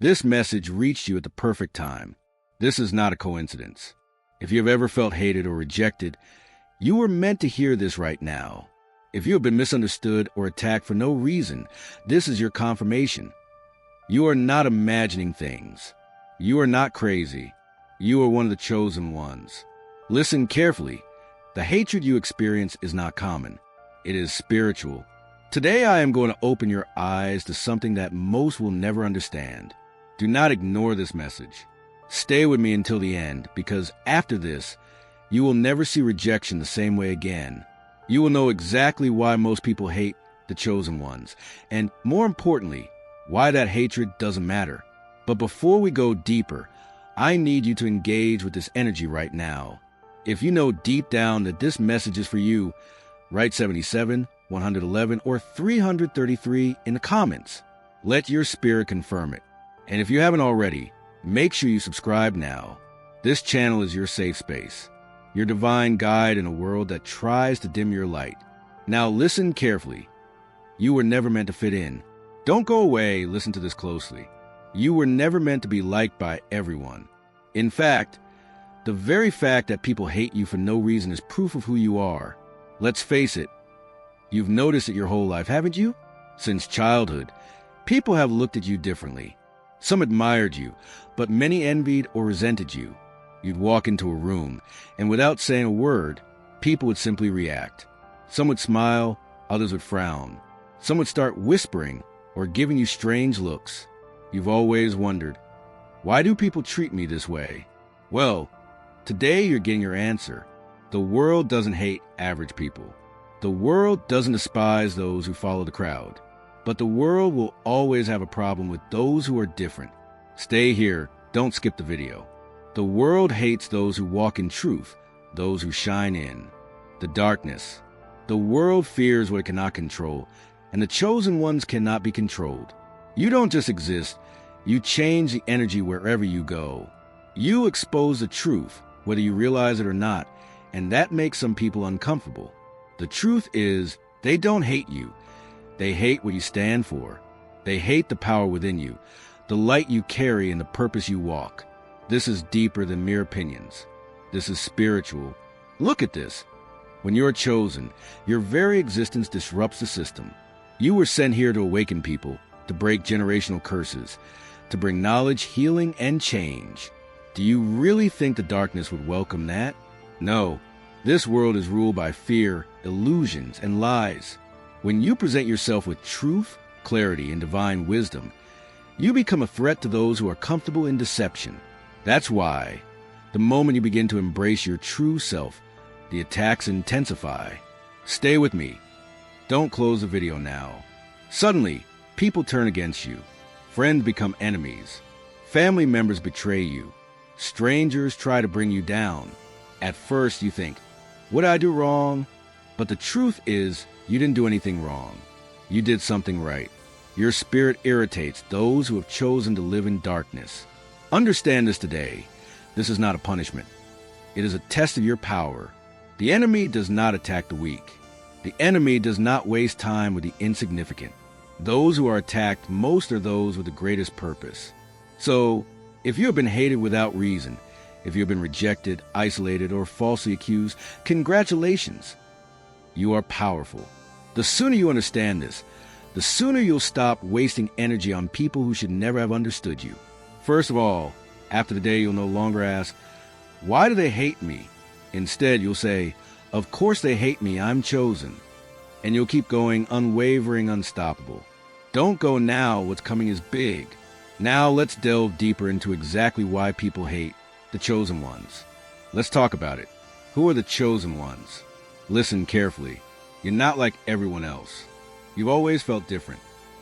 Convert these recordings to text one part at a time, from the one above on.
This message reached you at the perfect time. This is not a coincidence. If you have ever felt hated or rejected, you were meant to hear this right now. If you have been misunderstood or attacked for no reason, this is your confirmation. You are not imagining things. You are not crazy. You are one of the chosen ones. Listen carefully. The hatred you experience is not common. It is spiritual. Today I am going to open your eyes to something that most will never understand. Do not ignore this message. Stay with me until the end, because after this, you will never see rejection the same way again. You will know exactly why most people hate the chosen ones, and more importantly, why that hatred doesn't matter. But before we go deeper, I need you to engage with this energy right now. If you know deep down that this message is for you, write 77, 111, or 333 in the comments. Let your spirit confirm it. And if you haven't already, make sure you subscribe now. This channel is your safe space, your divine guide in a world that tries to dim your light. Now listen carefully. You were never meant to fit in. Don't go away, listen to this closely. You were never meant to be liked by everyone. In fact, the very fact that people hate you for no reason is proof of who you are. Let's face it, you've noticed it your whole life, haven't you? Since childhood, people have looked at you differently. Some admired you, but many envied or resented you. You'd walk into a room, and without saying a word, people would simply react. Some would smile, others would frown. Some would start whispering or giving you strange looks. You've always wondered, why do people treat me this way? Well, today you're getting your answer. The world doesn't hate average people. The world doesn't despise those who follow the crowd. But the world will always have a problem with those who are different. Stay here, don't skip the video. The world hates those who walk in truth, those who shine in the darkness. The world fears what it cannot control, and the chosen ones cannot be controlled. You don't just exist, you change the energy wherever you go. You expose the truth, whether you realize it or not, and that makes some people uncomfortable. The truth is, they don't hate you. They hate what you stand for. They hate the power within you, the light you carry, and the purpose you walk. This is deeper than mere opinions. This is spiritual. Look at this. When you're chosen, your very existence disrupts the system. You were sent here to awaken people, to break generational curses, to bring knowledge, healing, and change. Do you really think the darkness would welcome that? No. This world is ruled by fear, illusions, and lies. When you present yourself with truth, clarity, and divine wisdom, you become a threat to those who are comfortable in deception. That's why, the moment you begin to embrace your true self, the attacks intensify. Stay with me. Don't close the video now. Suddenly, people turn against you. Friends become enemies. Family members betray you. Strangers try to bring you down. At first, you think, what did I do wrong? But the truth is, you didn't do anything wrong. You did something right. Your spirit irritates those who have chosen to live in darkness. Understand this today. This is not a punishment. It is a test of your power. The enemy does not attack the weak. The enemy does not waste time with the insignificant. Those who are attacked most are those with the greatest purpose. So, if you have been hated without reason, if you have been rejected, isolated, or falsely accused, congratulations. You are powerful. The sooner you understand this, the sooner you'll stop wasting energy on people who should never have understood you. First of all, after the day, you'll no longer ask, why do they hate me? Instead, you'll say, of course they hate me, I'm chosen. And you'll keep going, unwavering, unstoppable. Don't go now, what's coming is big. Now let's delve deeper into exactly why people hate the chosen ones. Let's talk about it. Who are the chosen ones? Listen carefully. You're not like everyone else. You've always felt different.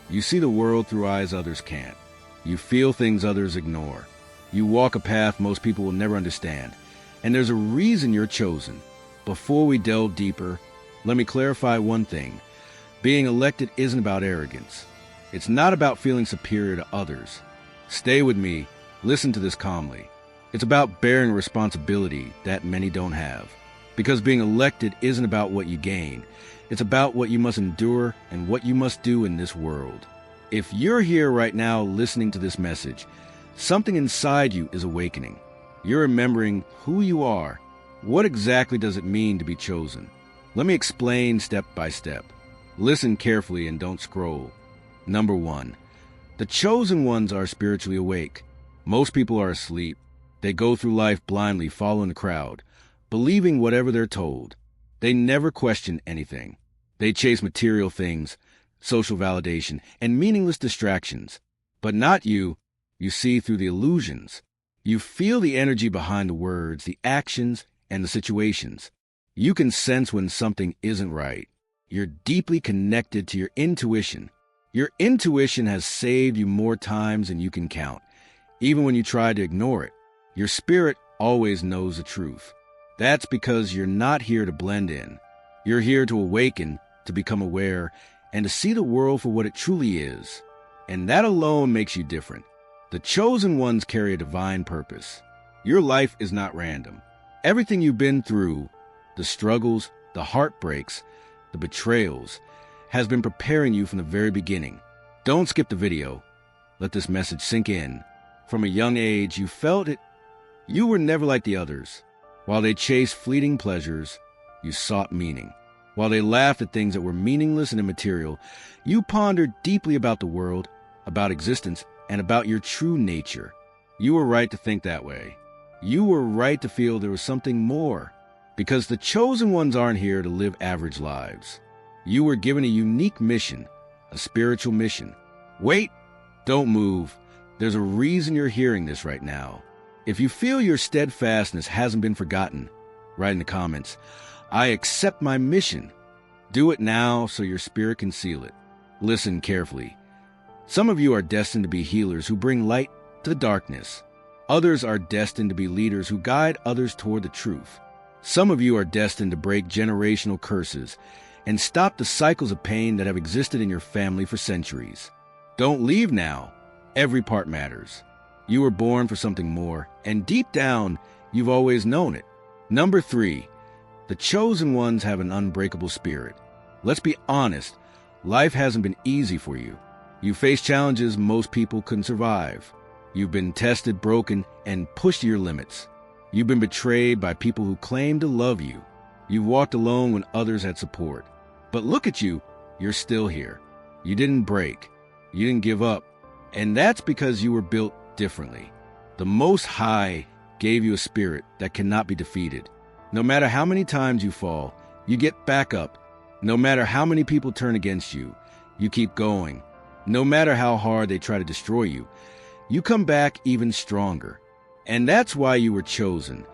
You see the world through eyes others can't. You feel things others ignore. You walk a path most people will never understand. And there's a reason you're chosen. Before we delve deeper, let me clarify one thing. Being elected isn't about arrogance. It's not about feeling superior to others. Stay with me. Listen to this calmly. It's about bearing a responsibility that many don't have. Because being elected isn't about what you gain. It's about what you must endure and what you must do in this world. If you're here right now listening to this message, something inside you is awakening. You're remembering who you are. What exactly does it mean to be chosen? Let me explain step by step. Listen carefully and don't scroll. Number 1. The chosen ones are spiritually awake. Most people are asleep. They go through life blindly following the crowd, believing whatever they're told. They never question anything. They chase material things, social validation, and meaningless distractions. But not you. You see through the illusions. You feel the energy behind the words, the actions, and the situations. You can sense when something isn't right. You're deeply connected to your intuition. Your intuition has saved you more times than you can count, even when you try to ignore it. Your spirit always knows the truth. That's because you're not here to blend in. You're here to awaken, to become aware, and to see the world for what it truly is. And that alone makes you different. The chosen ones carry a divine purpose. Your life is not random. Everything you've been through, the struggles, the heartbreaks, the betrayals, has been preparing you from the very beginning. Don't skip the video. Let this message sink in. From a young age, you felt it. You were never like the others. While they chased fleeting pleasures, you sought meaning. While they laughed at things that were meaningless and immaterial, you pondered deeply about the world, about existence, and about your true nature. You were right to think that way. You were right to feel there was something more, because the chosen ones aren't here to live average lives. You were given a unique mission, a spiritual mission. Wait, don't move. There's a reason you're hearing this right now. If you feel your steadfastness hasn't been forgotten, write in the comments, "I accept my mission." Do it now so your spirit can seal it. Listen carefully. Some of you are destined to be healers who bring light to the darkness. Others are destined to be leaders who guide others toward the truth. Some of you are destined to break generational curses and stop the cycles of pain that have existed in your family for centuries. Don't leave now. Every part matters. You were born for something more, and deep down, you've always known it. Number 3, the chosen ones have an unbreakable spirit. Let's be honest, life hasn't been easy for you. You face challenges most people couldn't survive. You've been tested, broken, and pushed to your limits. You've been betrayed by people who claim to love you. You've walked alone when others had support. But look at you, you're still here. You didn't break. You didn't give up. And that's because you were built differently. The Most High gave you a spirit that cannot be defeated. No matter how many times you fall, you get back up. No matter how many people turn against you, you keep going. No matter how hard they try to destroy you, you come back even stronger. And that's why you were chosen,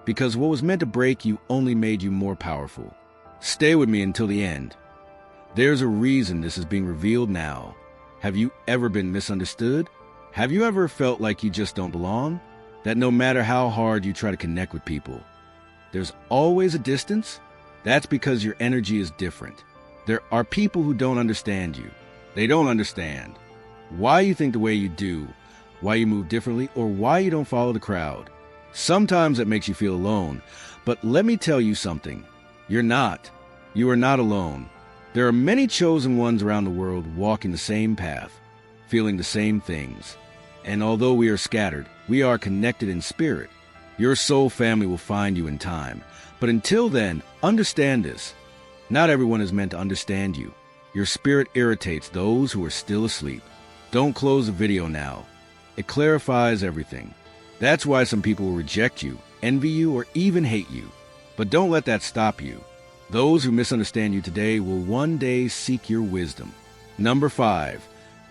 because what was meant to break you only made you more powerful. Stay with me until the end. There's a reason this is being revealed now. Have you ever been misunderstood? Have you ever felt like you just don't belong? That no matter how hard you try to connect with people, there's always a distance? That's because your energy is different. There are people who don't understand you. They don't understand why you think the way you do, why you move differently, or why you don't follow the crowd. Sometimes that makes you feel alone, but let me tell you something. You're not. You are not alone. There are many chosen ones around the world walking the same path, feeling the same things. And although we are scattered, we are connected in spirit. Your soul family will find you in time. But until then, understand this. Not everyone is meant to understand you. Your spirit irritates those who are still asleep. Don't close the video now. It clarifies everything. That's why some people will reject you, envy you, or even hate you. But don't let that stop you. Those who misunderstand you today will one day seek your wisdom. Number 5,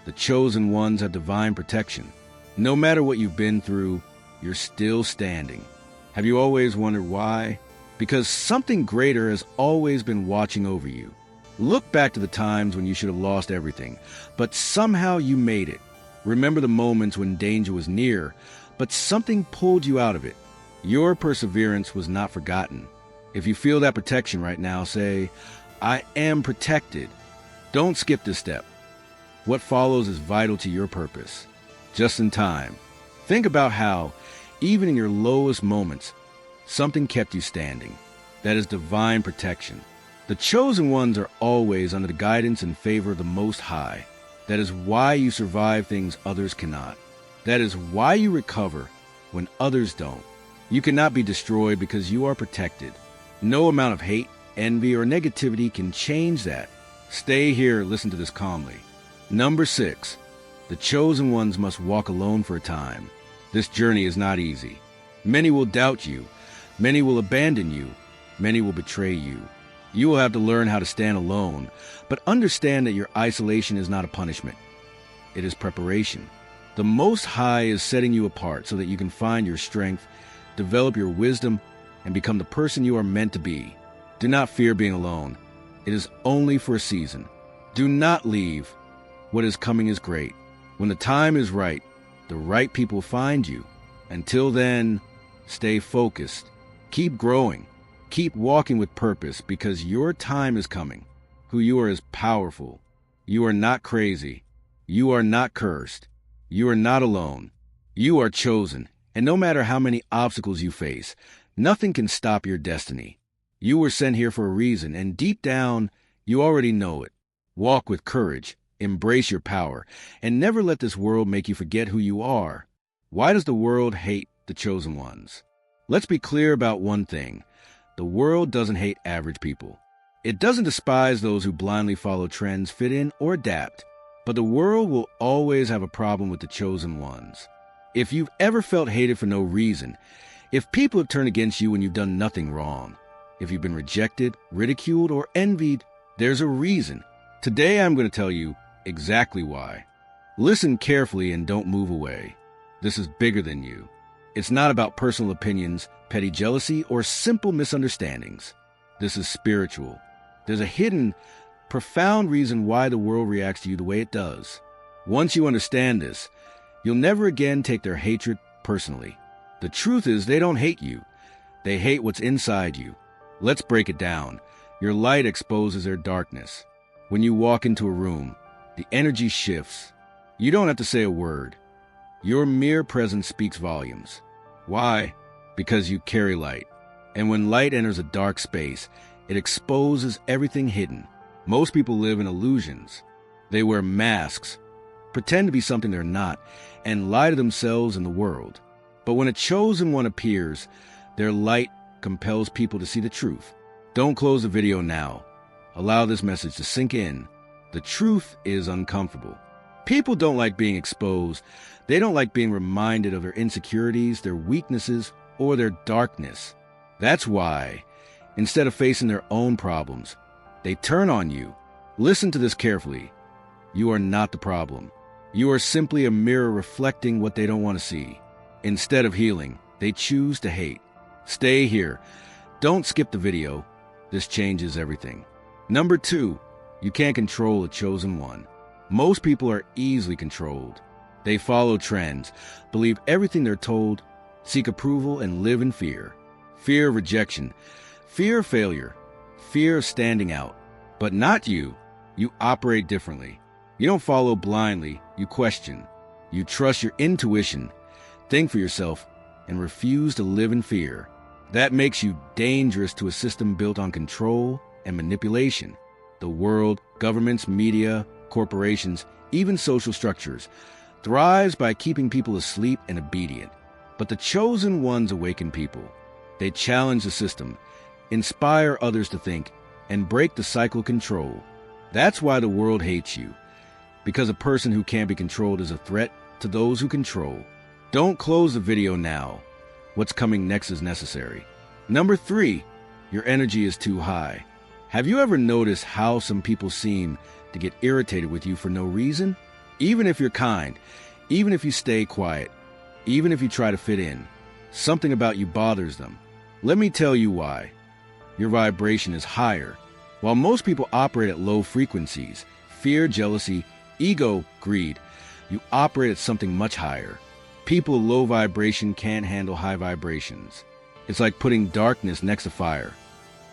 the chosen ones have divine protection. No matter what you've been through, you're still standing. Have you always wondered why? Because something greater has always been watching over you. Look back to the times when you should have lost everything, but somehow you made it. Remember the moments when danger was near, but something pulled you out of it. Your perseverance was not forgotten. If you feel that protection right now, say, "I am protected." Don't skip this step. What follows is vital to your purpose. Just in time. Think about how, even in your lowest moments, something kept you standing. That is divine protection. The chosen ones are always under the guidance and favor of the Most High. That is why you survive things others cannot. That is why you recover when others don't. You cannot be destroyed because you are protected. No amount of hate, envy, or negativity can change that. Stay here, listen to this calmly. Number 6, the chosen ones must walk alone for a time. This journey is not easy. Many will doubt you. Many will abandon you. Many will betray you. You will have to learn how to stand alone, but understand that your isolation is not a punishment. It is preparation. The Most High is setting you apart so that you can find your strength, develop your wisdom, and become the person you are meant to be. Do not fear being alone. It is only for a season. Do not leave. What is coming is great. When the time is right, the right people find you. Until then, stay focused. Keep growing. Keep walking with purpose because your time is coming. Who you are is powerful. You are not crazy. You are not cursed. You are not alone. You are chosen. And no matter how many obstacles you face, nothing can stop your destiny. You were sent here for a reason, and deep down, you already know it. Walk with courage, embrace your power, and never let this world make you forget who you are. Why does the world hate the chosen ones? Let's be clear about one thing. The world doesn't hate average people. It doesn't despise those who blindly follow trends, fit in, or adapt. But the world will always have a problem with the chosen ones. If you've ever felt hated for no reason, if people have turned against you when you've done nothing wrong, if you've been rejected, ridiculed, or envied, there's a reason. Today I'm going to tell you exactly why. Listen carefully and don't move away. This is bigger than you. It's not about personal opinions, petty jealousy, or simple misunderstandings. This is spiritual. There's a hidden, profound reason why the world reacts to you the way it does. Once you understand this, you'll never again take their hatred personally. The truth is they don't hate you. They hate what's inside you. Let's break it down. Your light exposes their darkness. When you walk into a room, the energy shifts. You don't have to say a word. Your mere presence speaks volumes. Why? Because you carry light. And when light enters a dark space, it exposes everything hidden. Most people live in illusions. They wear masks, pretend to be something they're not, and lie to themselves and the world. But when a chosen one appears, their light compels people to see the truth. Don't close the video now. Allow this message to sink in. The truth is uncomfortable. People don't like being exposed. They don't like being reminded of their insecurities, their weaknesses, or their darkness. That's why, instead of facing their own problems, they turn on you. Listen to this carefully. You are not the problem. You are simply a mirror reflecting what they don't want to see. Instead of healing, they choose to hate. Stay here. Don't skip the video. This changes everything. Number 2, you can't control a chosen one. Most people are easily controlled. They follow trends, believe everything they're told, seek approval, and live in fear. Fear of rejection, fear of failure, fear of standing out. But not you. You operate differently. You don't follow blindly. You question. You trust your intuition, think for yourself, and refuse to live in fear. That makes you dangerous to a system built on control and manipulation. The world, governments, media, corporations, even social structures, thrives by keeping people asleep and obedient. But the chosen ones awaken people. They challenge the system, inspire others to think, and break the cycle of control. That's why the world hates you, because a person who can't be controlled is a threat to those who control. Don't close the video now. What's coming next is necessary. Number 3, your energy is too high. Have you ever noticed how some people seem to get irritated with you for no reason? Even if you're kind, even if you stay quiet, even if you try to fit in, something about you bothers them. Let me tell you why. Your vibration is higher. While most people operate at low frequencies, fear, jealousy, ego, greed, you operate at something much higher. People low vibration can't handle high vibrations. It's like putting darkness next to fire.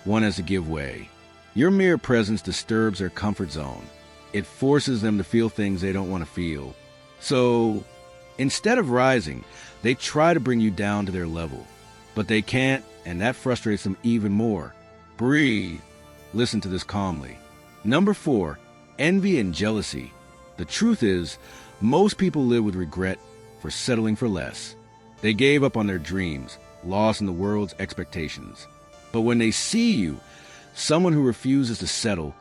One has to give way. Your mere presence disturbs their comfort zone. It forces them to feel things they don't want to feel. So, instead of rising, they try to bring you down to their level. But they can't, and that frustrates them even more. Breathe. Listen to this calmly. Number 4, envy and jealousy. The truth is, most people live with regret for settling for less. They gave up on their dreams, lost in the world's expectations. But when they see you, someone who refuses to settle,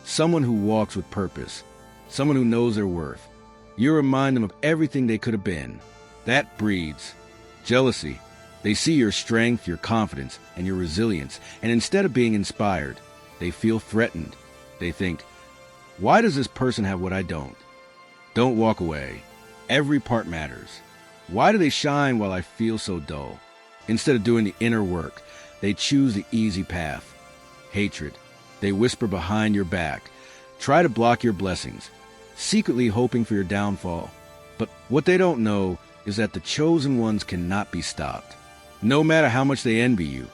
someone who walks with purpose, someone who knows their worth, you remind them of everything they could have been. That breeds jealousy. They see your strength, your confidence, and your resilience, and instead of being inspired, they feel threatened. They think, why does this person have what I don't? Don't walk away. Every part matters. Why do they shine while I feel so dull? Instead of doing the inner work, they choose the easy path. Hatred. They whisper behind your back, try to block your blessings, secretly hoping for your downfall. But what they don't know is that the chosen ones cannot be stopped. No matter how much they envy you,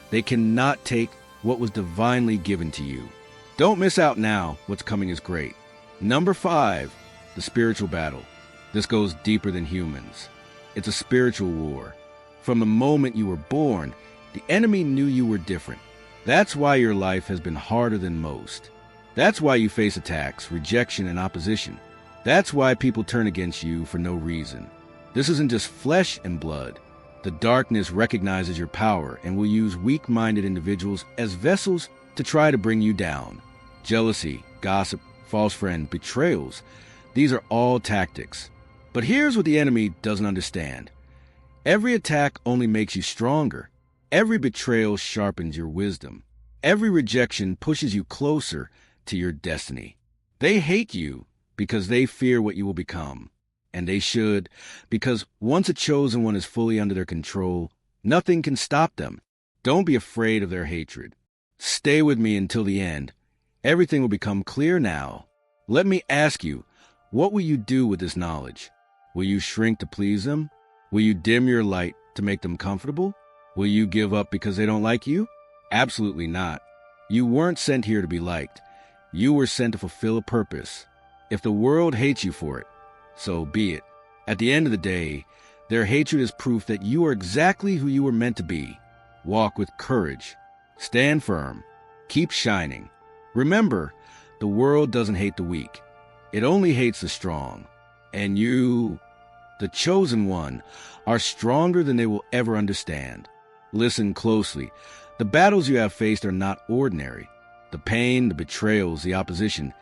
they cannot take what was divinely given to you. Don't miss out now. What's coming is great. Number 5, the spiritual battle. This goes deeper than humans. It's a spiritual war. From the moment you were born, the enemy knew you were different. That's why your life has been harder than most. That's why you face attacks, rejection, and opposition. That's why people turn against you for no reason. This isn't just flesh and blood. The darkness recognizes your power and will use weak-minded individuals as vessels to try to bring you down. Jealousy, gossip, false friend, betrayals. These are all tactics. But here's what the enemy doesn't understand. Every attack only makes you stronger. Every betrayal sharpens your wisdom. Every rejection pushes you closer to your destiny. They hate you because they fear what you will become. And they should, because once a chosen one is fully under their control, nothing can stop them. Don't be afraid of their hatred. Stay with me until the end. Everything will become clear now. Let me ask you, what will you do with this knowledge? Will you shrink to please them? Will you dim your light to make them comfortable? Will you give up because they don't like you? Absolutely not. You weren't sent here to be liked. You were sent to fulfill a purpose. If the world hates you for it, so be it. At the end of the day, their hatred is proof that you are exactly who you were meant to be. Walk with courage. Stand firm. Keep shining. Remember, the world doesn't hate the weak. It only hates the strong. And you, the chosen one, are stronger than they will ever understand. Listen closely. The battles you have faced are not ordinary. The pain, the betrayals, the opposition.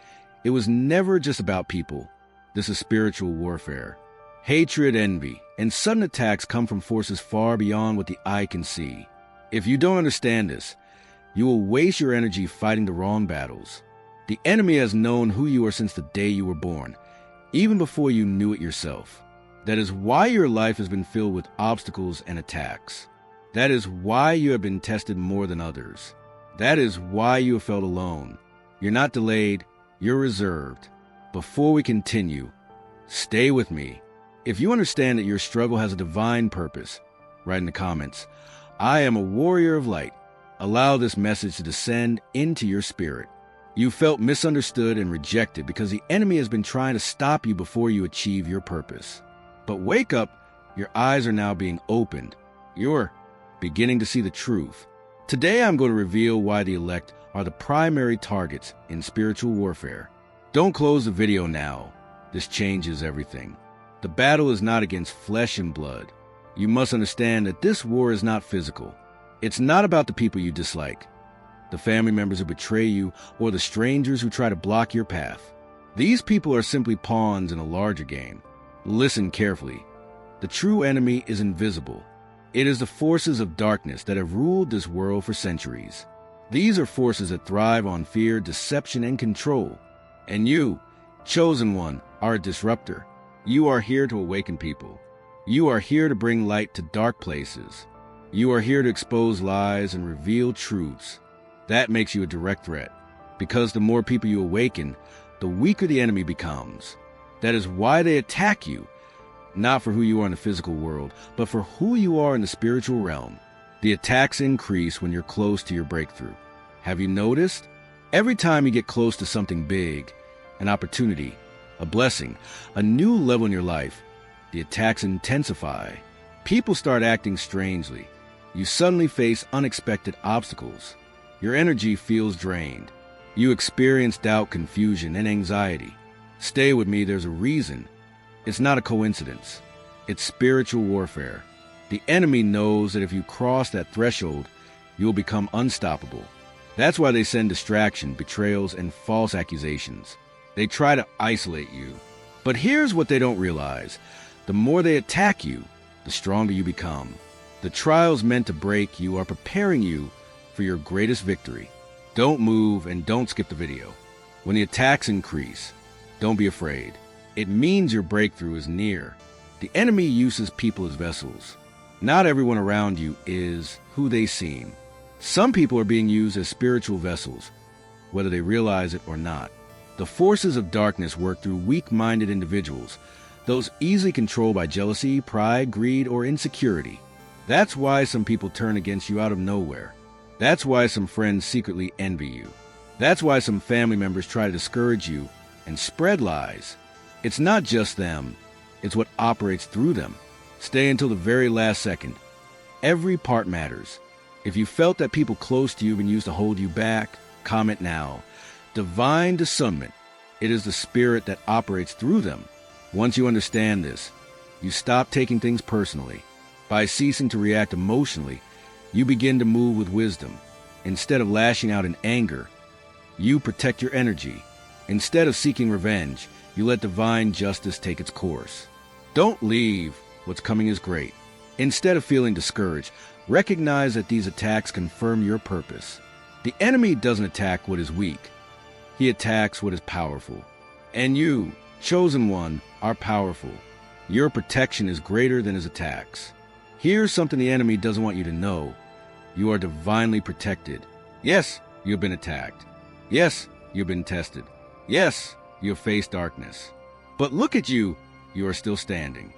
It was never just about people. This is spiritual warfare. Hatred, envy, and sudden attacks come from forces far beyond what the eye can see. If you don't understand this, you will waste your energy fighting the wrong battles. The enemy has known who you are since the day you were born, even before you knew it yourself. That is why your life has been filled with obstacles and attacks. That is why you have been tested more than others. That is why you have felt alone. You're not delayed, you're reserved. Before we continue, stay with me. If you understand that your struggle has a divine purpose, write in the comments, I am a warrior of light. Allow this message to descend into your spirit. You felt misunderstood and rejected because the enemy has been trying to stop you before you achieve your purpose. But wake up, your eyes are now being opened. You're beginning to see the truth. Today I'm going to reveal why the elect are the primary targets in spiritual warfare. Don't close the video now. This changes everything. The battle is not against flesh and blood. You must understand that this war is not physical. It's not about the people you dislike, the family members who betray you, or the strangers who try to block your path. These people are simply pawns in a larger game. Listen carefully. The true enemy is invisible. It is the forces of darkness that have ruled this world for centuries. These are forces that thrive on fear, deception, and control. And you, chosen one, are a disruptor. You are here to awaken people. You are here to bring light to dark places. You are here to expose lies and reveal truths. That makes you a direct threat, because the more people you awaken, the weaker the enemy becomes. That is why they attack you, not for who you are in the physical world, but for who you are in the spiritual realm. The attacks increase when you're close to your breakthrough. Have you noticed? Every time you get close to something big, an opportunity, a blessing, a new level in your life, the attacks intensify. People start acting strangely. You suddenly face unexpected obstacles. Your energy feels drained. You experience doubt, confusion, and anxiety. Stay with me, there's a reason. It's not a coincidence. It's spiritual warfare. The enemy knows that if you cross that threshold, you will become unstoppable. That's why they send distraction, betrayals, and false accusations. They try to isolate you. But here's what they don't realize. The more they attack you, the stronger you become. The trials meant to break you are preparing you for your greatest victory. Don't move and don't skip the video. When the attacks increase, don't be afraid. It means your breakthrough is near. The enemy uses people as vessels. Not everyone around you is who they seem. Some people are being used as spiritual vessels, whether they realize it or not. The forces of darkness work through weak-minded individuals, those easily controlled by jealousy, pride, greed, or insecurity. That's why some people turn against you out of nowhere. That's why some friends secretly envy you. That's why some family members try to discourage you and spread lies. It's not just them. It's what operates through them. Stay until the very last second. Every part matters. If you felt that people close to you have been used to hold you back, comment now. Divine discernment. It is the spirit that operates through them. Once you understand this, you stop taking things personally. By ceasing to react emotionally, you begin to move with wisdom. Instead of lashing out in anger, you protect your energy. Instead of seeking revenge, you let divine justice take its course. Don't leave. What's coming is great. Instead of feeling discouraged, recognize that these attacks confirm your purpose. The enemy doesn't attack what is weak. He attacks what is powerful. And you, chosen one, are powerful. Your protection is greater than his attacks. Here's something the enemy doesn't want you to know. You are divinely protected. Yes, you've been attacked. Yes, you've been tested. Yes, you have faced darkness. But look at you, you are still standing.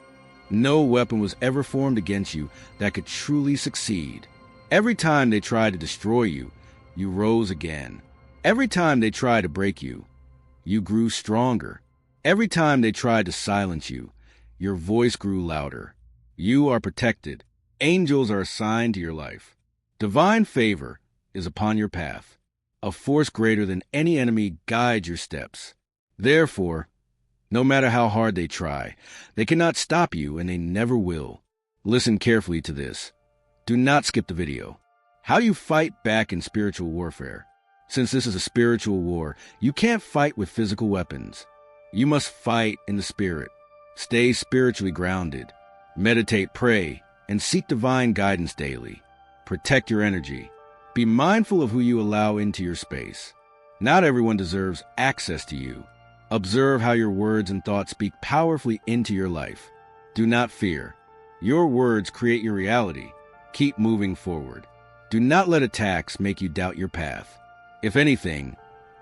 No weapon was ever formed against you that could truly succeed. Every time they tried to destroy you, you rose again. Every time they tried to break you, you grew stronger. Every time they tried to silence you, your voice grew louder. You are protected. Angels are assigned to your life. Divine favor is upon your path. A force greater than any enemy guides your steps. Therefore, no matter how hard they try, they cannot stop you, and they never will. Listen carefully to this. Do not skip the video. How you fight back in spiritual warfare. Since this is a spiritual war, you can't fight with physical weapons. You must fight in the spirit. Stay spiritually grounded. Meditate, pray, and seek divine guidance daily. Protect your energy. Be mindful of who you allow into your space. Not everyone deserves access to you. Observe how your words and thoughts speak powerfully into your life. Do not fear. Your words create your reality. Keep moving forward. Do not let attacks make you doubt your path. If anything,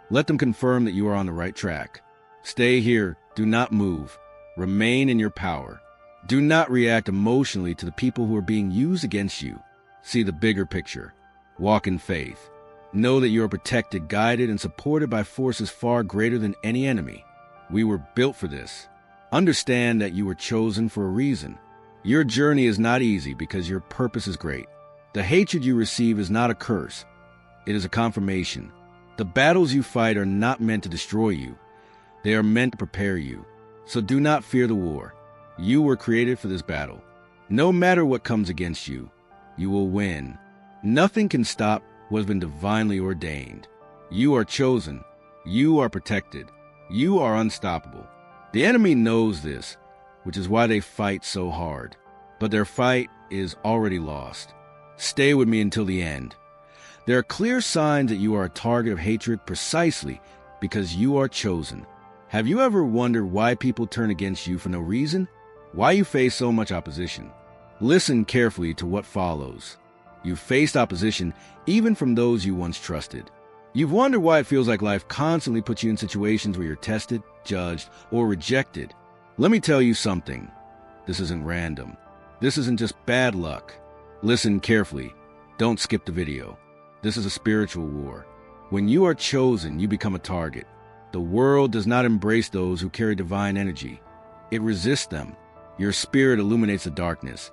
let them confirm that you are on the right track. Stay here. Do not move. Remain in your power. Do not react emotionally to the people who are being used against you. See the bigger picture. Walk in faith. Know that you are protected, guided, and supported by forces far greater than any enemy. We were built for this. Understand that you were chosen for a reason. Your journey is not easy because your purpose is great. The hatred you receive is not a curse. It is a confirmation. The battles you fight are not meant to destroy you. They are meant to prepare you. So do not fear the war. You were created for this battle. No matter what comes against you, you will win. Nothing can stop what has been divinely ordained. You are chosen. You are protected. You are unstoppable. The enemy knows this, which is why they fight so hard. But their fight is already lost. Stay with me until the end. There are clear signs that you are a target of hatred precisely because you are chosen. Have you ever wondered why people turn against you for no reason? Why you face so much opposition? Listen carefully to what follows. You've faced opposition even from those you once trusted. You've wondered why it feels like life constantly puts you in situations where you're tested, judged, or rejected. Let me tell you something. This isn't random. This isn't just bad luck. Listen carefully. Don't skip the video. This is a spiritual war. When you are chosen, you become a target. The world does not embrace those who carry divine energy. It resists them. Your spirit illuminates the darkness,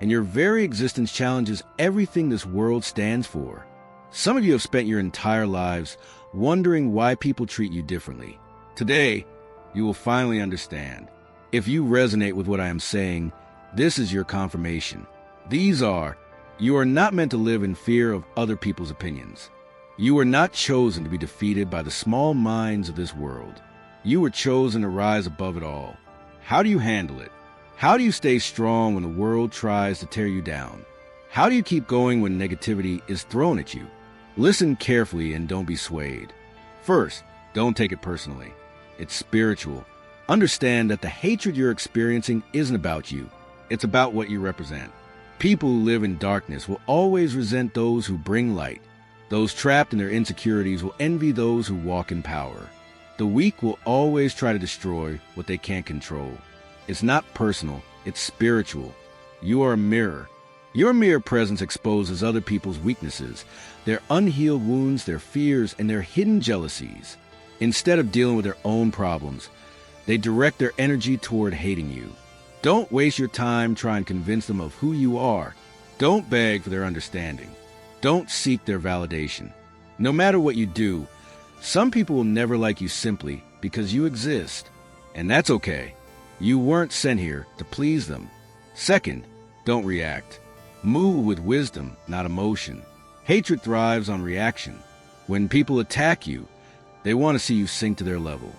and your very existence challenges everything this world stands for. Some of you have spent your entire lives wondering why people treat you differently. Today, you will finally understand. If you resonate with what I am saying, this is your confirmation. You are not meant to live in fear of other people's opinions. You were not chosen to be defeated by the small minds of this world. You were chosen to rise above it all. How do you handle it? How do you stay strong when the world tries to tear you down? How do you keep going when negativity is thrown at you? Listen carefully and don't be swayed. First, don't take it personally. It's spiritual. Understand that the hatred you're experiencing isn't about you. It's about what you represent. People who live in darkness will always resent those who bring light. Those trapped in their insecurities will envy those who walk in power. The weak will always try to destroy what they can't control. It's not personal, it's spiritual. You are a mirror. Your mere presence exposes other people's weaknesses, their unhealed wounds, their fears, and their hidden jealousies. Instead of dealing with their own problems, they direct their energy toward hating you. Don't waste your time trying to convince them of who you are. Don't beg for their understanding. Don't seek their validation. No matter what you do, some people will never like you simply because you exist. And that's okay. You weren't sent here to please them. Second, don't react. Move with wisdom, not emotion. Hatred thrives on reaction. When people attack you, they want to see you sink to their level.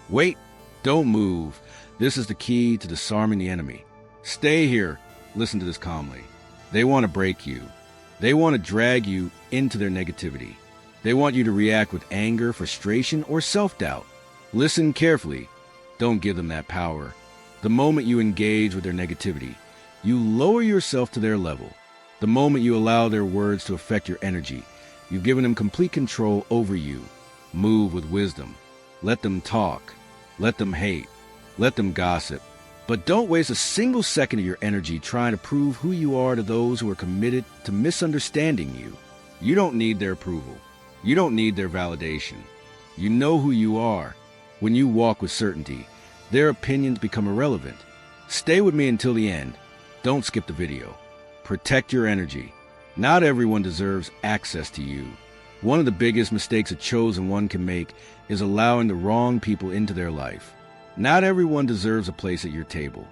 Wait, don't move. This is the key to disarming the enemy. Stay here. Listen to this calmly. They want to break you. They want to drag you into their negativity. They want you to react with anger, frustration, or self-doubt. Listen carefully. Don't give them that power. The moment you engage with their negativity, you lower yourself to their level. The moment you allow their words to affect your energy, you've given them complete control over you. Move with wisdom. Let them talk. Let them hate. Let them gossip. But don't waste a single second of your energy trying to prove who you are to those who are committed to misunderstanding you. You don't need their approval. You don't need their validation. You know who you are. When you walk with certainty, their opinions become irrelevant. Stay with me until the end. Don't skip the video. Protect your energy. Not everyone deserves access to you. One of the biggest mistakes a chosen one can make is allowing the wrong people into their life. Not everyone deserves a place at your table.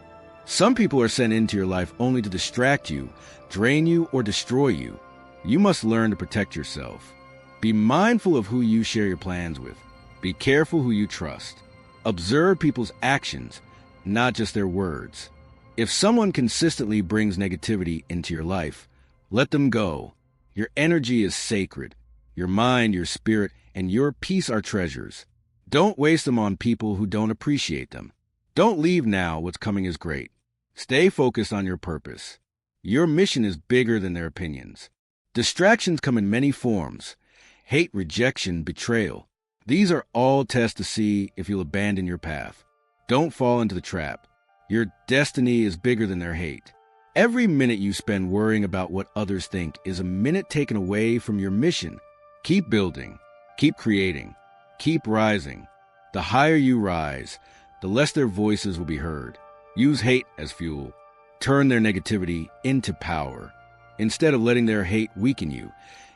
Some people are sent into your life only to distract you, drain you, or destroy you. You must learn to protect yourself. Be mindful of who you share your plans with. Be careful who you trust. Observe people's actions, not just their words. If someone consistently brings negativity into your life, let them go. Your energy is sacred. Your mind, your spirit, and your peace are treasures. Don't waste them on people who don't appreciate them. Don't leave now. What's coming is great. Stay focused on your purpose. Your mission is bigger than their opinions. Distractions come in many forms. Hate, rejection, betrayal. These are all tests to see if you'll abandon your path. Don't fall into the trap. Your destiny is bigger than their hate. Every minute you spend worrying about what others think is a minute taken away from your mission. Keep building. Keep creating. Keep rising. The higher you rise, the less their voices will be heard. Use hate as fuel. Turn their negativity into power. Instead of letting their hate weaken you,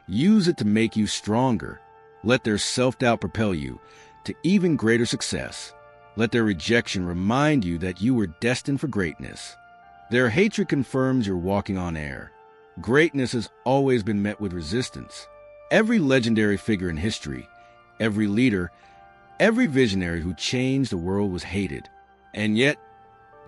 use it to make you stronger. Let their self-doubt propel you to even greater success. Let their rejection remind you that you were destined for greatness. Their hatred confirms you're walking on air. Greatness has always been met with resistance. Every legendary figure in history, every leader, every visionary who changed the world was hated. And yet,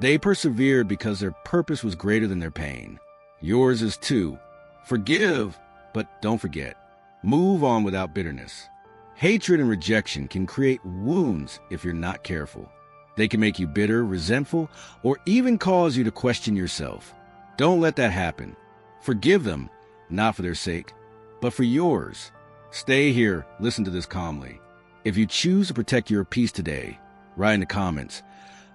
they persevered because their purpose was greater than their pain. Yours is too. Forgive, but don't forget. Move on without bitterness. Hatred and rejection can create wounds if you're not careful. They can make you bitter, resentful, or even cause you to question yourself. Don't let that happen. Forgive them, not for their sake, but for yours. Stay here, listen to this calmly. If you choose to protect your peace today, write in the comments,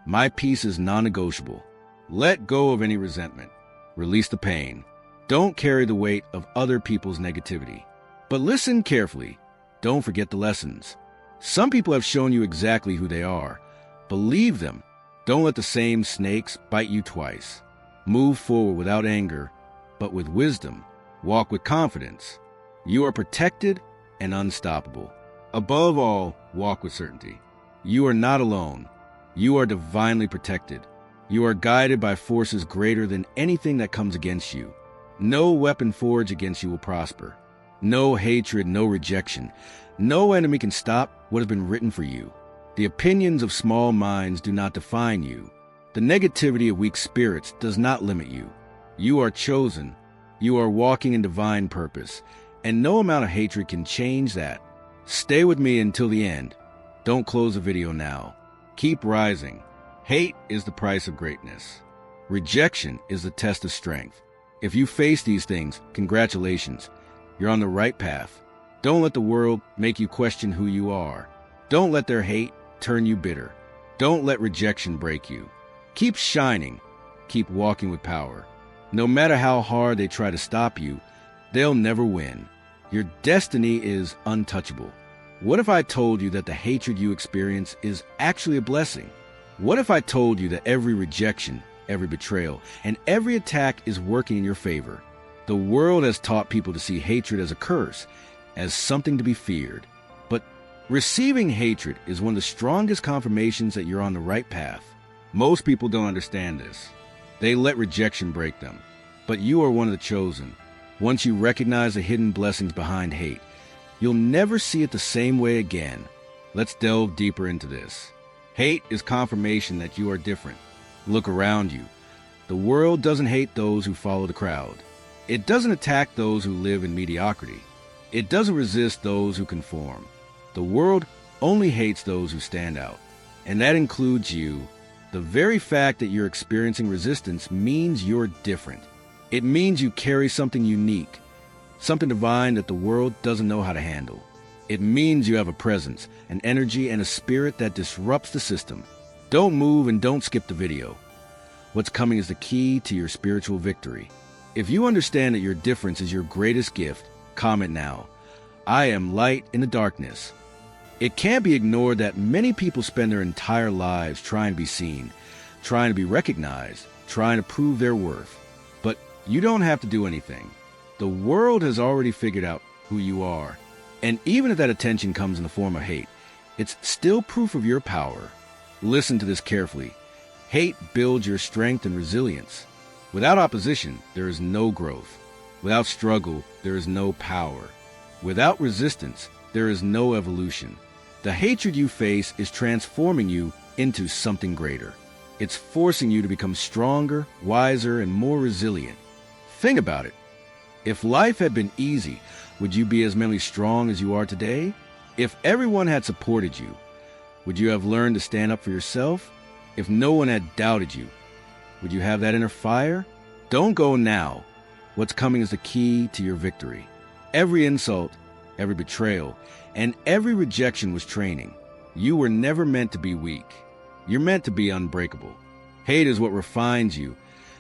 "My peace is non-negotiable." Let go of any resentment. Release the pain. Don't carry the weight of other people's negativity. But listen carefully. Don't forget the lessons. Some people have shown you exactly who they are. Believe them. Don't let the same snakes bite you twice. Move forward without anger, but with wisdom. Walk with confidence. You are protected and unstoppable. Above all, walk with certainty. You are not alone. You are divinely protected. You are guided by forces greater than anything that comes against you. No weapon forged against you will prosper. No hatred, no rejection. No enemy can stop what has been written for you. The opinions of small minds do not define you. The negativity of weak spirits does not limit you. You are chosen. You are walking in divine purpose, and no amount of hatred can change that. Stay with me until the end. Don't close the video now. Keep rising. Hate is the price of greatness. Rejection is the test of strength. If you face these things, congratulations. You're on the right path. Don't let the world make you question who you are. Don't let their hate turn you bitter. Don't let rejection break you. Keep shining. Keep walking with power. No matter how hard they try to stop you, they'll never win. Your destiny is untouchable. What if I told you that the hatred you experience is actually a blessing? What if I told you that every rejection, every betrayal, and every attack is working in your favor? The world has taught people to see hatred as a curse, as something to be feared. But receiving hatred is one of the strongest confirmations that you're on the right path. Most people don't understand this. They let rejection break them. But you are one of the chosen. Once you recognize the hidden blessings behind hate, you'll never see it the same way again. Let's delve deeper into this. Hate is confirmation that you are different. Look around you. The world doesn't hate those who follow the crowd. It doesn't attack those who live in mediocrity. It doesn't resist those who conform. The world only hates those who stand out. And that includes you. The very fact that you're experiencing resistance means you're different. It means you carry something unique, something divine that the world doesn't know how to handle. It means you have a presence, an energy, and a spirit that disrupts the system. Don't move and don't skip the video. What's coming is the key to your spiritual victory. If you understand that your difference is your greatest gift, comment now. I am light in the darkness. It can't be ignored that many people spend their entire lives trying to be seen, trying to be recognized, trying to prove their worth. But you don't have to do anything. The world has already figured out who you are. And even if that attention comes in the form of hate, it's still proof of your power. Listen to this carefully. Hate builds your strength and resilience. Without opposition, there is no growth. Without struggle, there is no power. Without resistance, there is no evolution. The hatred you face is transforming you into something greater. It's forcing you to become stronger, wiser, and more resilient. Think about it. If life had been easy, would you be as mentally strong as you are today? If everyone had supported you, would you have learned to stand up for yourself? If no one had doubted you, would you have that inner fire? Don't go now. What's coming is the key to your victory. Every insult, every betrayal, and every rejection was training. You were never meant to be weak. You're meant to be unbreakable. Hate is what refines you,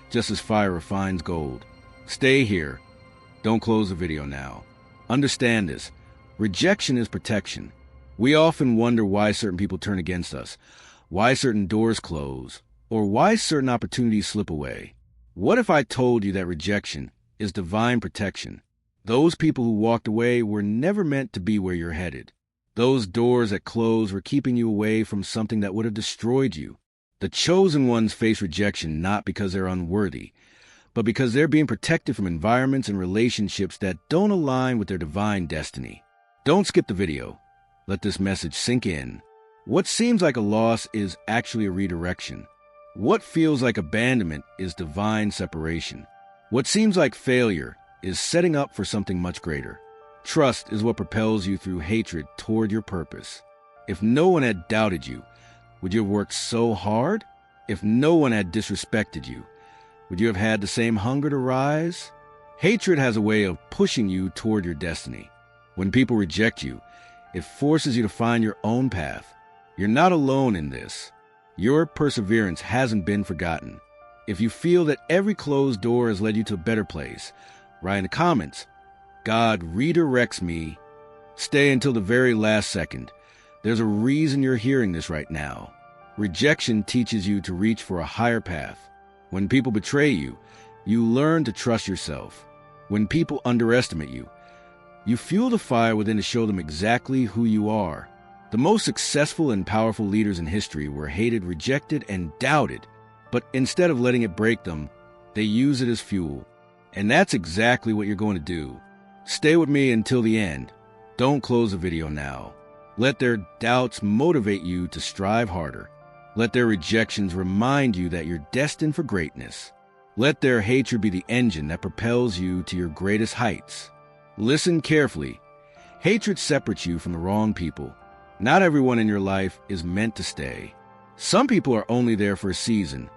just as fire refines gold. Stay here. Don't close the video now. Understand this. Rejection is protection. We often wonder why certain people turn against us, why certain doors close, or why certain opportunities slip away. What if I told you that rejection is divine protection? Those people who walked away were never meant to be where you're headed. Those doors that closed were keeping you away from something that would have destroyed you. The chosen ones face rejection not because they're unworthy, but because they're being protected from environments and relationships that don't align with their divine destiny. Don't skip the video. Let this message sink in. What seems like a loss is actually a redirection. What feels like abandonment is divine separation. What seems like failure is setting up for something much greater. Trust is what propels you through hatred toward your purpose. If no one had doubted you, would you have worked so hard? If no one had disrespected you, would you have had the same hunger to rise? Hatred has a way of pushing you toward your destiny. When people reject you, it forces you to find your own path. You're not alone in this. Your perseverance hasn't been forgotten. If you feel that every closed door has led you to a better place, write in the comments, God redirects me. Stay until the very last second. There's a reason you're hearing this right now. Rejection teaches you to reach for a higher path. When people betray you, you learn to trust yourself. When people underestimate you, you fuel the fire within to show them exactly who you are. The most successful and powerful leaders in history were hated, rejected, and doubted, but instead of letting it break them, they use it as fuel. And that's exactly what you're going to do. Stay with me until the end. Don't close the video now. Let their doubts motivate you to strive harder. Let their rejections remind you that you're destined for greatness. Let their hatred be the engine that propels you to your greatest heights. Listen carefully. Hatred separates you from the wrong people. Not everyone in your life is meant to stay. Some people are only there for a season,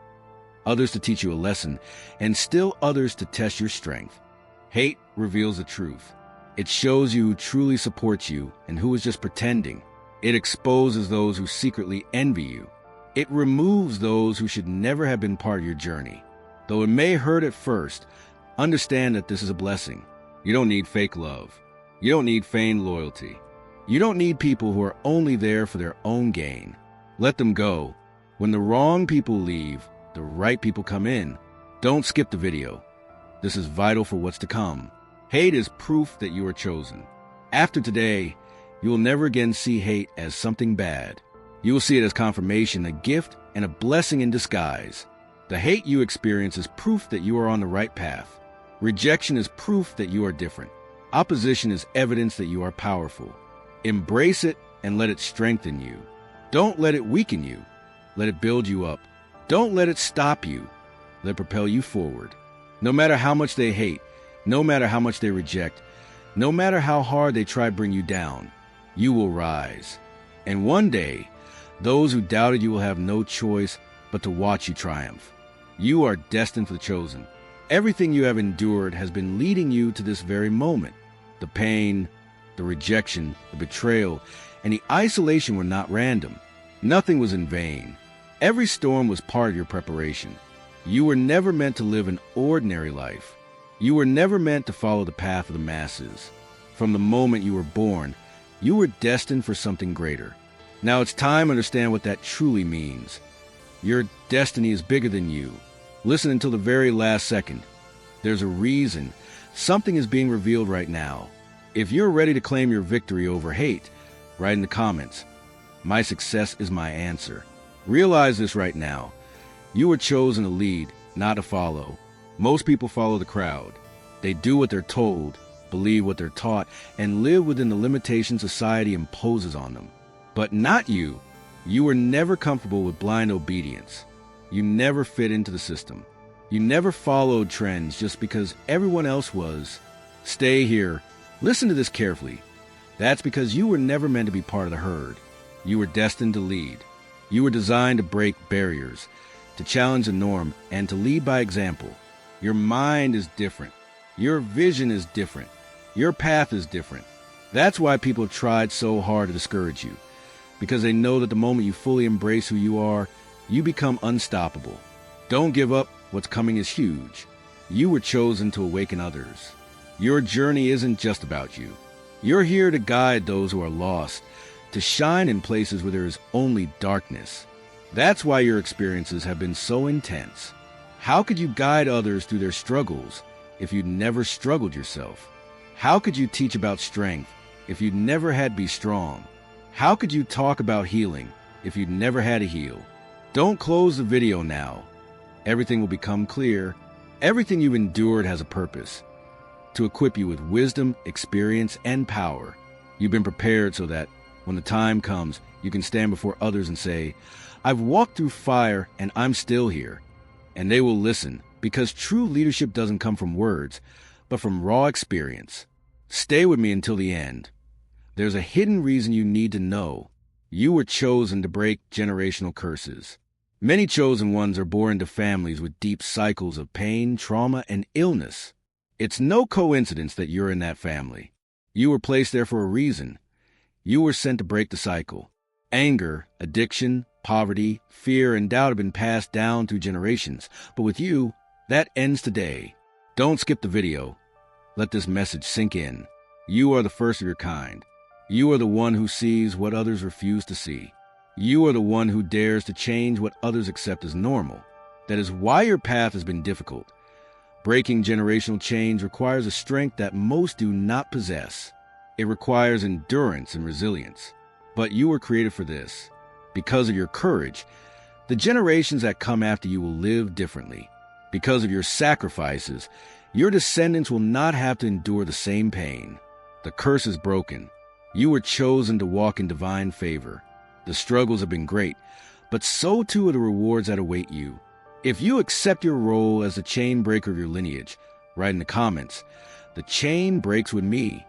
others to teach you a lesson, and still others to test your strength. Hate reveals the truth. It shows you who truly supports you and who is just pretending. It exposes those who secretly envy you. It removes those who should never have been part of your journey. Though it may hurt at first, understand that this is a blessing. You don't need fake love. You don't need feigned loyalty. You don't need people who are only there for their own gain. Let them go. When the wrong people leave, the right people come in. Don't skip the video. This is vital for what's to come. Hate is proof that you are chosen. After today, you will never again see hate as something bad. You will see it as confirmation, a gift, and a blessing in disguise. The hate you experience is proof that you are on the right path. Rejection is proof that you are different. Opposition is evidence that you are powerful. Embrace it and let it strengthen you. Don't let it weaken you. Let it build you up. Don't let it stop you. Let it propel you forward. No matter how much they hate, no matter how much they reject, no matter how hard they try to bring you down, you will rise. And one day, those who doubted you will have no choice but to watch you triumph. You are destined for the chosen. Everything you have endured has been leading you to this very moment. The pain, the rejection, the betrayal, and the isolation were not random. Nothing was in vain. Every storm was part of your preparation. You were never meant to live an ordinary life. You were never meant to follow the path of the masses. From the moment you were born, you were destined for something greater. Now it's time to understand what that truly means. Your destiny is bigger than you. Listen until the very last second. There's a reason. Something is being revealed right now. If you're ready to claim your victory over hate, write in the comments, "My success is my answer." Realize this right now. You were chosen to lead, not to follow. Most people follow the crowd. They do what they're told, believe what they're taught, and live within the limitations society imposes on them. But not you. You were never comfortable with blind obedience. You never fit into the system. You never followed trends just because everyone else was. Stay here. Listen to this carefully. That's because you were never meant to be part of the herd. You were destined to lead. You were designed to break barriers, to challenge the norm, and to lead by example. Your mind is different. Your vision is different. Your path is different. That's why people have tried so hard to discourage you, because they know that the moment you fully embrace who you are, you become unstoppable. Don't give up. What's coming is huge. You were chosen to awaken others. Your journey isn't just about you. You're here to guide those who are lost, to shine in places where there is only darkness. That's why your experiences have been so intense. How could you guide others through their struggles if you'd never struggled yourself? How could you teach about strength if you'd never had to be strong? How could you talk about healing if you'd never had to heal? Don't close the video now. Everything will become clear. Everything you've endured has a purpose. To equip you with wisdom, experience, and power. You've been prepared so that when the time comes, you can stand before others and say, "I've walked through fire and I'm still here." And they will listen, because true leadership doesn't come from words, but from raw experience. Stay with me until the end. There's a hidden reason you need to know. You were chosen to break generational curses. Many chosen ones are born into families with deep cycles of pain, trauma, and illness. It's no coincidence that you're in that family. You were placed there for a reason. You were sent to break the cycle. Anger, addiction, poverty, fear, and doubt have been passed down through generations. But with you, that ends today. Don't skip the video. Let this message sink in. You are the first of your kind. You are the one who sees what others refuse to see. You are the one who dares to change what others accept as normal. That is why your path has been difficult. Breaking generational chains requires a strength that most do not possess. It requires endurance and resilience. But you were created for this. Because of your courage, the generations that come after you will live differently. Because of your sacrifices, your descendants will not have to endure the same pain. The curse is broken. You were chosen to walk in divine favor. The struggles have been great, but so too are the rewards that await you. If you accept your role as the chain breaker of your lineage, write in the comments, "The chain breaks with me."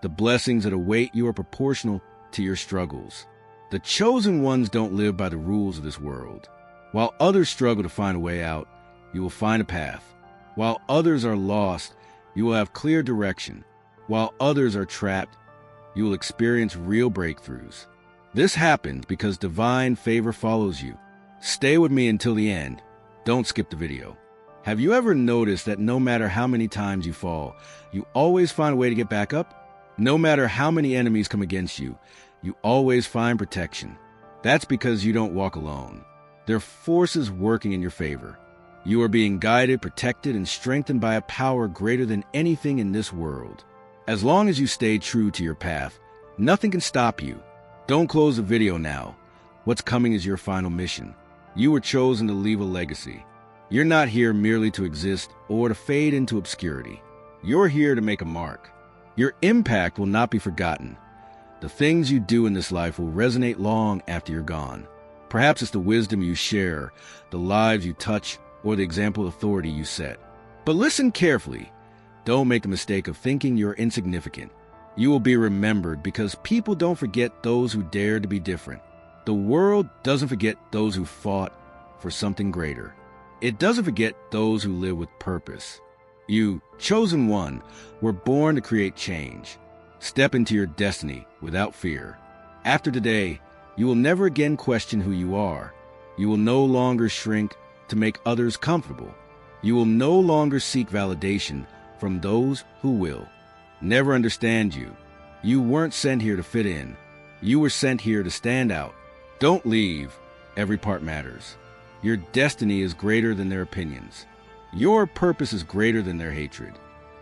The blessings that await you are proportional to your struggles. The chosen ones don't live by the rules of this world. While others struggle to find a way out, you will find a path. While others are lost, you will have clear direction. While others are trapped, you will experience real breakthroughs. This happens because divine favor follows you. Stay with me until the end. Don't skip the video. Have you ever noticed that no matter how many times you fall, you always find a way to get back up? No matter how many enemies come against you, you always find protection. That's because you don't walk alone. There are forces working in your favor. You are being guided, protected, and strengthened by a power greater than anything in this world. As long as you stay true to your path, nothing can stop you. Don't close the video now. What's coming is your final mission. You were chosen to leave a legacy. You're not here merely to exist or to fade into obscurity. You're here to make a mark. Your impact will not be forgotten. The things you do in this life will resonate long after you're gone. Perhaps it's the wisdom you share, the lives you touch, or the example of authority you set. But listen carefully. Don't make the mistake of thinking you're insignificant. You will be remembered because people don't forget those who dare to be different. The world doesn't forget those who fought for something greater. It doesn't forget those who live with purpose. You, chosen one, were born to create change. Step into your destiny without fear. After today, you will never again question who you are. You will no longer shrink to make others comfortable. You will no longer seek validation from those who will never understand you. You weren't sent here to fit in. You were sent here to stand out. Don't leave. Every part matters. Your destiny is greater than their opinions. Your purpose is greater than their hatred.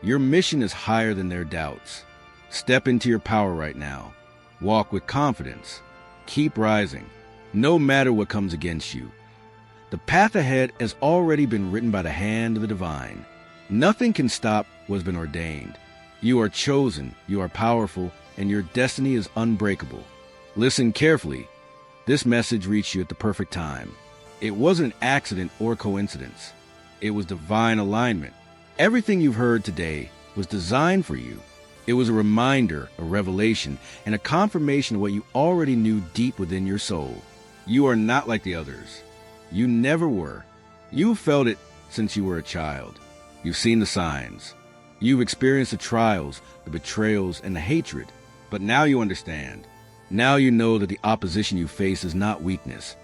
Your mission is higher than their doubts. Step into your power right now. Walk with confidence. Keep rising, no matter what comes against you. The path ahead has already been written by the hand of the divine. Nothing can stop what has been ordained. You are chosen, you are powerful, and your destiny is unbreakable. Listen carefully. This message reached you at the perfect time. It wasn't an accident or coincidence. It was divine alignment. Everything you've heard today was designed for you. It was a reminder, a revelation, and a confirmation of what you already knew deep within your soul. You are not like the others. You never were. You've felt it since you were a child. You've seen the signs. You've experienced the trials, the betrayals, and the hatred. But now you understand. Now you know that the opposition you face is not weakness.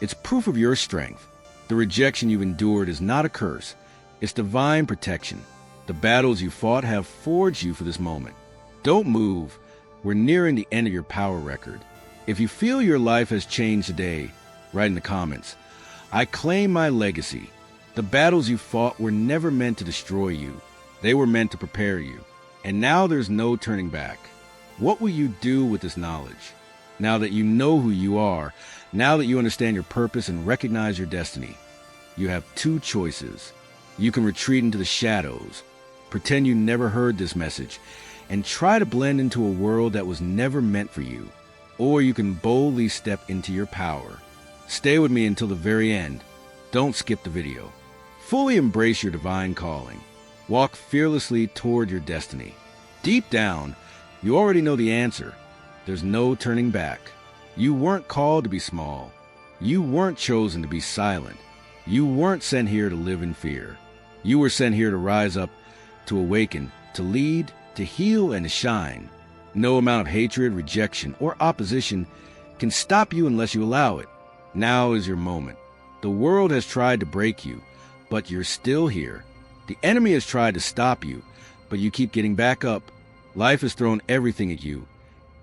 It's proof of your strength. The rejection you've endured is not a curse. It's divine protection. The battles you fought have forged you for this moment. Don't move. We're nearing the end of your power record. If you feel your life has changed today, write in the comments, "I claim my legacy." The battles you fought were never meant to destroy you. They were meant to prepare you. And now there's no turning back. What will you do with this knowledge? Now that you know who you are, now that you understand your purpose and recognize your destiny, you have two choices. You can retreat into the shadows, pretend you never heard this message, and try to blend into a world that was never meant for you. Or you can boldly step into your power. Stay with me until the very end. Don't skip the video. Fully embrace your divine calling. Walk fearlessly toward your destiny. Deep down, you already know the answer. There's no turning back. You weren't called to be small. You weren't chosen to be silent. You weren't sent here to live in fear. You were sent here to rise up, to awaken, to lead, to heal, and to shine. No amount of hatred, rejection, or opposition can stop you unless you allow it. Now is your moment. The world has tried to break you, but you're still here. The enemy has tried to stop you, but you keep getting back up. Life has thrown everything at you,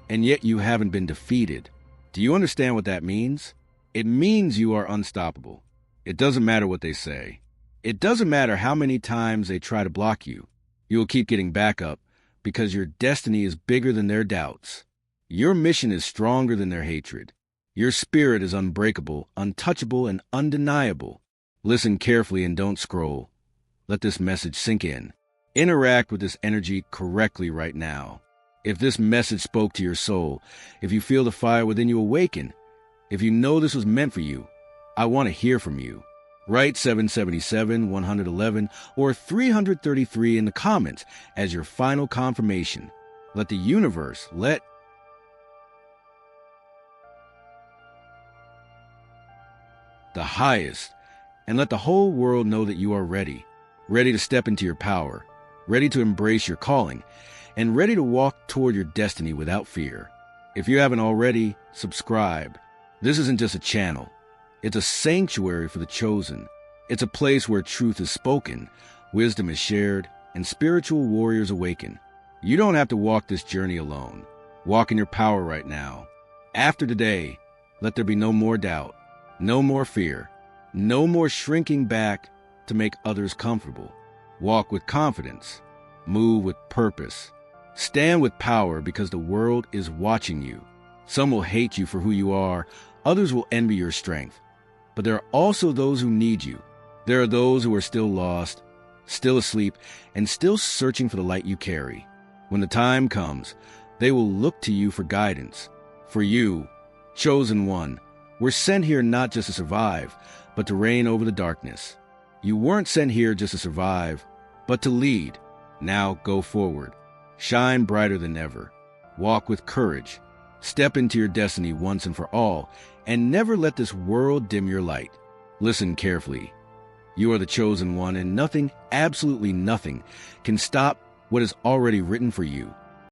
and yet you haven't been defeated. Do you understand what that means? It means you are unstoppable. It doesn't matter what they say. It doesn't matter how many times they try to block you. You will keep getting back up because your destiny is bigger than their doubts. Your mission is stronger than their hatred. Your spirit is unbreakable, untouchable, and undeniable. Listen carefully and don't scroll. Let this message sink in. Interact with this energy correctly right now. If this message spoke to your soul, if you feel the fire within you awaken, if you know this was meant for you, I want to hear from you. Write 777, 111, or 333 in the comments as your final confirmation. Let the universe, let the highest, and let the whole world know that you are ready to step into your power, ready to embrace your calling, and ready to walk toward your destiny without fear. If you haven't already, subscribe. This isn't just a channel. It's a sanctuary for the chosen. It's a place where truth is spoken, wisdom is shared, and spiritual warriors awaken. You don't have to walk this journey alone. Walk in your power right now. After today, let there be no more doubt, no more fear, no more shrinking back to make others comfortable. Walk with confidence. Move with purpose. Stand with power because the world is watching you. Some will hate you for who you are. Others will envy your strength. But there are also those who need you. There are those who are still lost, still asleep, and still searching for the light you carry. When the time comes, they will look to you for guidance. For you, chosen one, were sent here not just to survive, but to reign over the darkness. You weren't sent here just to survive, but to lead. Now go forward. Shine brighter than ever. Walk with courage. Step into your destiny once and for all, and never let this world dim your light. Listen carefully. You are the chosen one, and nothing, absolutely nothing, can stop what is already written for you.